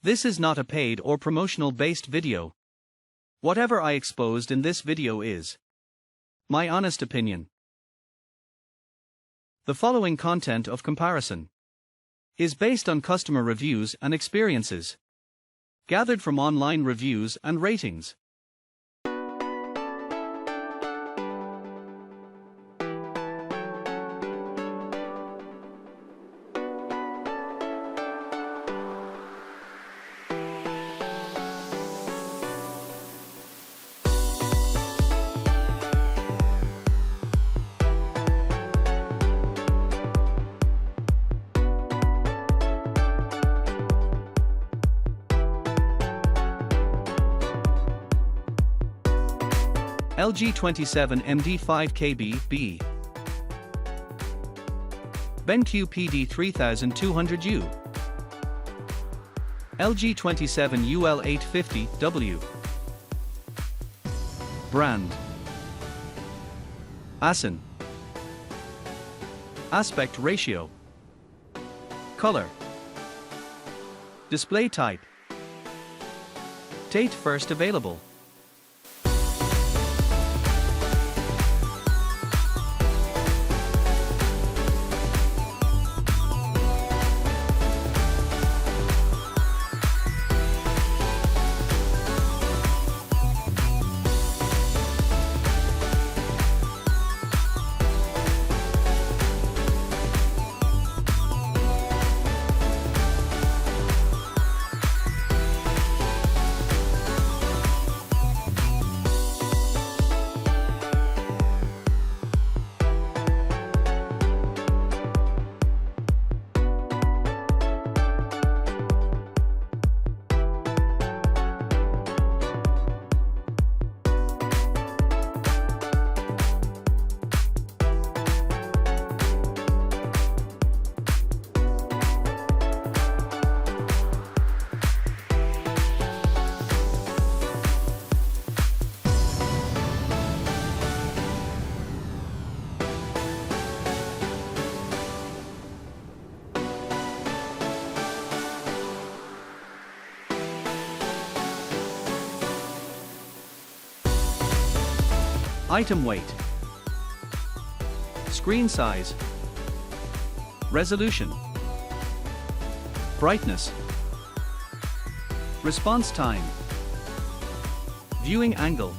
This is not a paid or promotional-based video. Whatever I exposed in this video is my honest opinion. The following content of comparison is based on customer reviews and experiences, gathered from online reviews and ratings. LG 27 MD5KB B. BenQ PD3200U. LG 27 UL850W. Brand: ASIN. Aspect ratio. Color. Display type. Date first available. Item weight, screen size, resolution, brightness, response time, viewing angle.